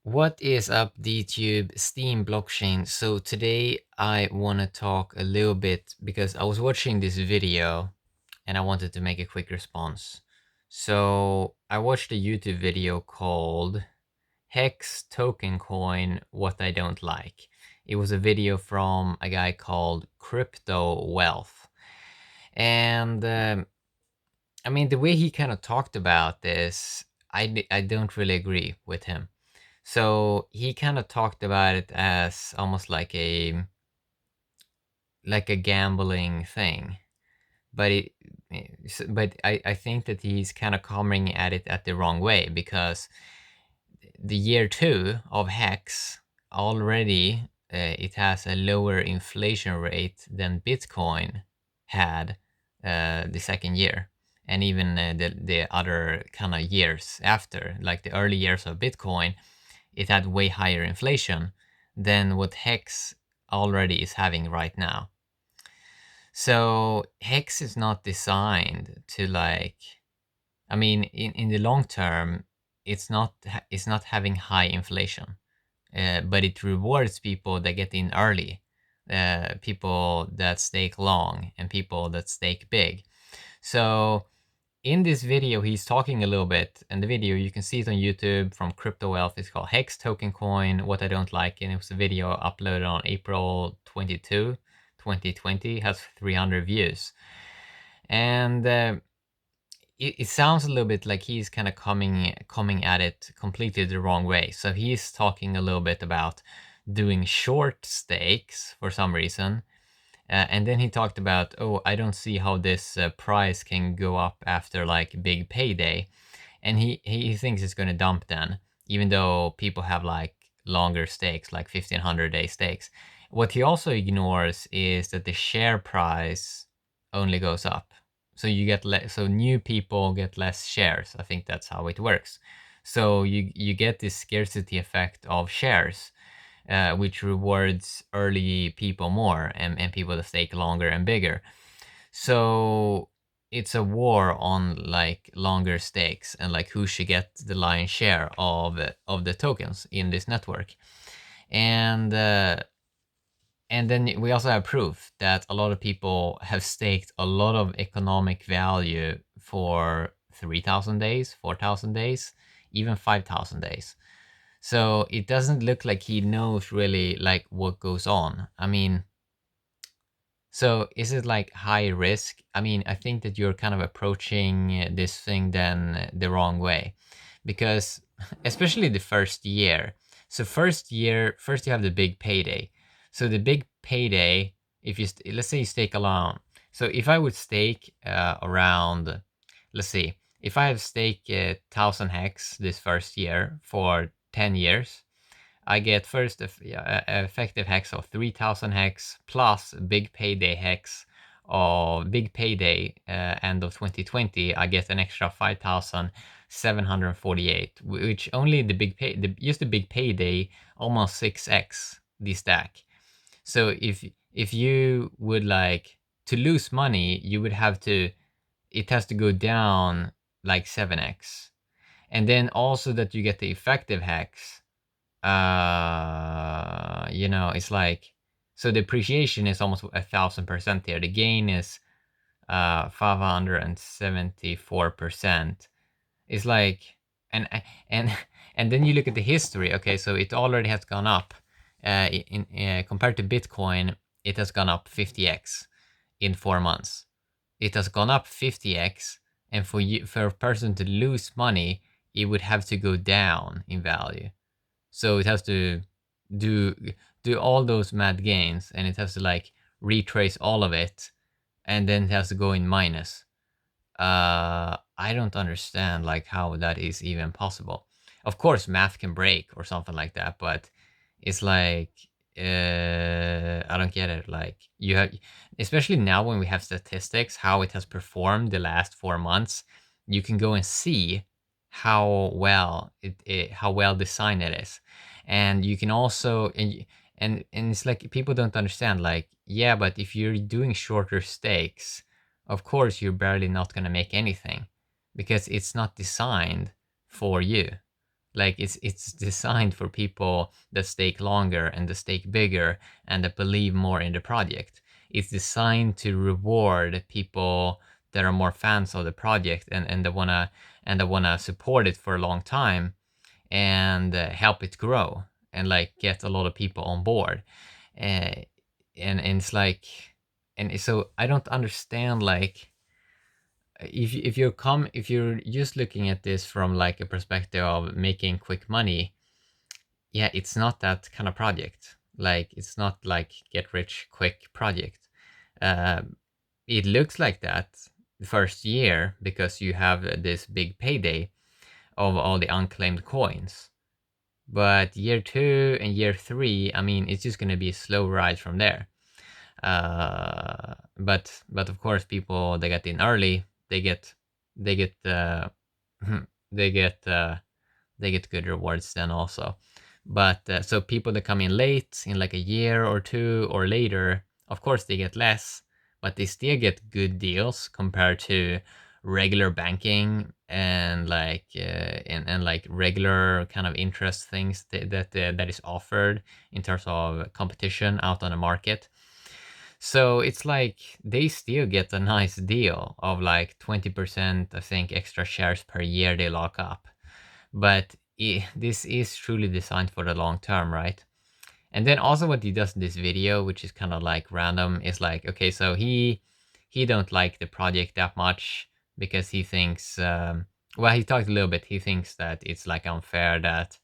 What is up, DTube, Steam blockchain? So today I want to talk a little bit because I was watching this video and I wanted to make a quick response. So I watched a YouTube video called Hex Token Coin, What I Don't Like. It was a video from a guy called Crypto Wealth. And I mean, the way he kind of talked about this, I don't really agree with him. So he kind of talked about it as almost like a gambling thing, but I think that he's kind of coming at it at the wrong way, because the year 2 of Hex already it has a lower inflation rate than Bitcoin had the second year, and even the other kind of years after, like the early years of Bitcoin, it had way higher inflation than what Hex already is having right now. So Hex is not designed to, like, I mean, in the long term, it's not having high inflation, but it rewards people that get in early, people that stake long, and people that stake big. So in this video, he's talking a little bit, and the video, you can see it on YouTube from Crypto Wealth. It's called Hex Token Coin, What I Don't Like, and it was a video uploaded on April 22, 2020, has 300 views. And it sounds a little bit like he's kind of coming at it completely the wrong way. So he's talking a little bit about doing short stakes for some reason, and then he talked about, oh, I don't see how this price can go up after like big payday. And he thinks it's going to dump then, even though people have like longer stakes, like 1500-day stakes. What he also ignores is that the share price only goes up. So you get so new people get less shares. I think that's how it works. So you get this scarcity effect of shares, which rewards early people more, and people that stake longer and bigger. So it's a war on like longer stakes and like who should get the lion's share of the tokens in this network. And then we also have proof that a lot of people have staked a lot of economic value for 3,000 days, 4,000 days, even 5,000 days. So it doesn't look like he knows really like what goes on. I mean, so is it like high risk? I mean, I think that you're kind of approaching this thing then the wrong way, because especially the first year. So first you have the big payday. So the big payday, if you let's say you stake alone. So if I would stake around, let's see, if I have stake 1,000 hex this first year for 10 years, I get first effective hex of 3,000 hex plus big payday hex of big payday end of 2020. I get an extra 5,748, which only the big pay just the big payday almost 6x the stack. So if you would like to lose money, you would have to, it has to go down like 7x, and then also that you get the effective hex. You know, it's like, so the appreciation is almost 1,000% here. The gain is 574%. It's like, and and and then you look at the history. Okay, so it already has gone up. Compared to Bitcoin, it has gone up 50x in 4 months. It has gone up 50x, and for a person to lose money, it would have to go down in value. So it has to do all those mad gains, and it has to like retrace all of it, and then it has to go in minus. I don't understand like how that is even possible. Of course, math can break or something like that, but it's like I don't get it. Like you have, especially now when we have statistics, how it has performed the last 4 months, you can go and see how well how well designed it is, and you can also and it's like people don't understand. Like, yeah, but if you're doing shorter stakes, of course you're barely not going to make anything, because it's not designed for you. Like it's designed for people that stake longer and that stake bigger and that believe more in the project. It's designed to reward people that are more fans of the project and that wanna support it for a long time and help it grow and like get a lot of people on board. Uh, and it's like, and so I don't understand like if you're just looking at this from like a perspective of making quick money, yeah, it's not that kind of project. Like it's not like get rich quick project. Uh, it looks like that the first year because you have this big payday of all the unclaimed coins. But year 2 and year 3, I mean, it's just gonna be a slow ride from there. But of course, people that get in early, they get they get they get they get good rewards then also. But so people that come in late, in like a year or two or later, of course they get less, but they still get good deals compared to regular banking and like and like regular kind of interest things that is offered in terms of competition out on the market. So it's like they still get a nice deal of like 20%, I think, extra shares per year they lock up. But this is truly designed for the long term, right? And then also what he does in this video, which is kind of like random, is like, okay, so he don't like the project that much because he thinks, well, he talked a little bit. He thinks that it's like unfair that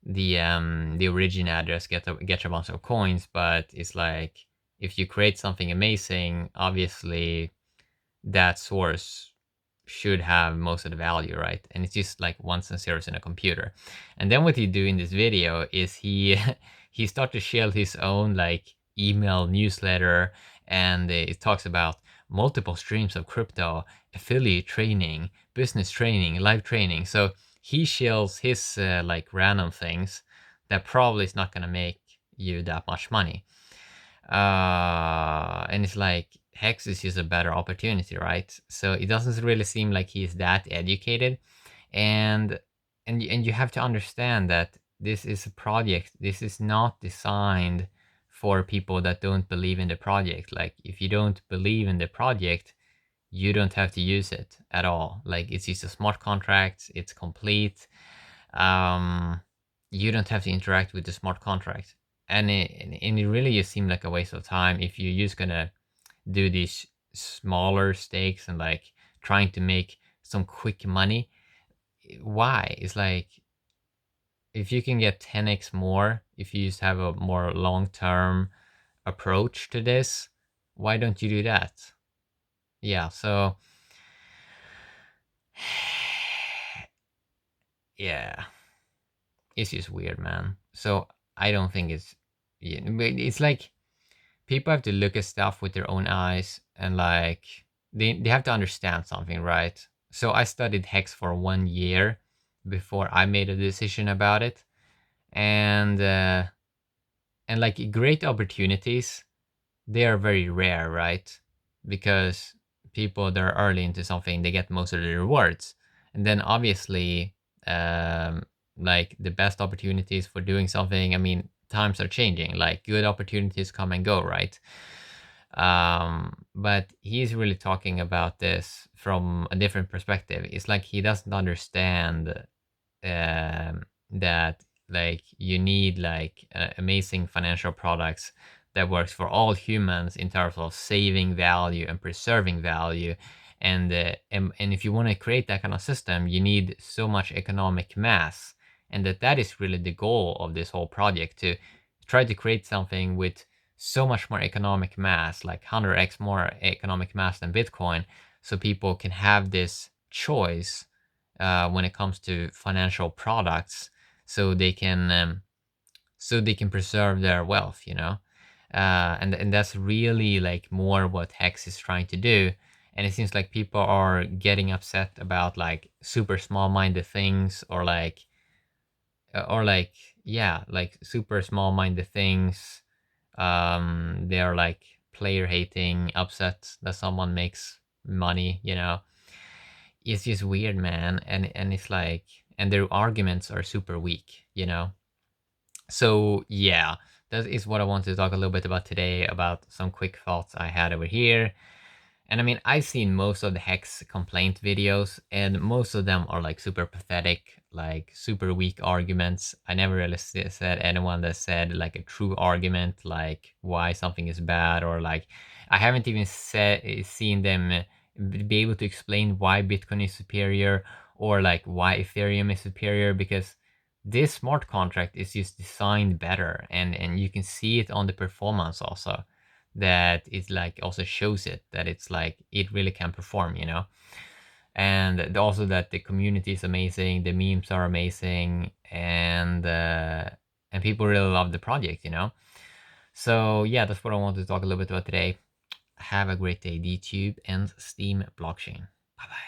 the origin address gets a bunch of coins, but it's like if you create something amazing, obviously that source should have most of the value, right? And it's just like ones and zeros in a computer. And then what he do in this video is he he start to shell his own like email newsletter, and it talks about multiple streams of crypto, affiliate training, business training, live training. So he shells his like random things that probably is not gonna make you that much money. And it's like Hex is just a better opportunity, right? So it doesn't really seem like he's that educated, and and you have to understand that this is a project. This is not designed for people that don't believe in the project. Like if you don't believe in the project, you don't have to use it at all. Like it's just a smart contract. It's complete. Um, you don't have to interact with the smart contract, and it really just seemed like a waste of time if you're just gonna do these smaller stakes and like trying to make some quick money. Why? It's like if you can get 10x more if you just have a more long-term approach to this, why don't you do that? Yeah, so yeah, it's just weird, man. So I don't think it's, yeah, but it's like people have to look at stuff with their own eyes and like they have to understand something, right? So I studied Hex for 1 year before I made a decision about it, and like great opportunities, they are very rare, right? Because people that are early into something, they get most of the rewards. And then obviously, um, like the best opportunities for doing something, I mean, times are changing. Like good opportunities come and go, right? But he's really talking about this from a different perspective. It's like he doesn't understand that like you need like amazing financial products that works for all humans in terms of saving value and preserving value. And if you want to create that kind of system, you need so much economic mass, and that is really the goal of this whole project, to try to create something with so much more economic mass, like 100x more economic mass than Bitcoin, so people can have this choice when it comes to financial products, so they can preserve their wealth, you know. And that's really like more what Hex is trying to do. And it seems like people are getting upset about like super small minded things, or like yeah, like super small minded things. They're like player hating, upset that someone makes money, you know. It's just weird, man. And it's like and their arguments are super weak, you know? So yeah, that is what I wanted to talk a little bit about today, about some quick thoughts I had over here. And I mean, I've seen most of the Hex complaint videos, and most of them are like super pathetic, like super weak arguments. I never really said anyone that said like a true argument, like why something is bad, or like I haven't even seen them be able to explain why Bitcoin is superior, or like why Ethereum is superior, because this smart contract is just designed better, and you can see it on the performance also, that it like also shows it that it's like it really can perform, you know. And also that the community is amazing, the memes are amazing, and people really love the project, you know. So yeah, that's what I wanted to talk a little bit about today. Have a great day, DTube and Steam blockchain. Bye bye.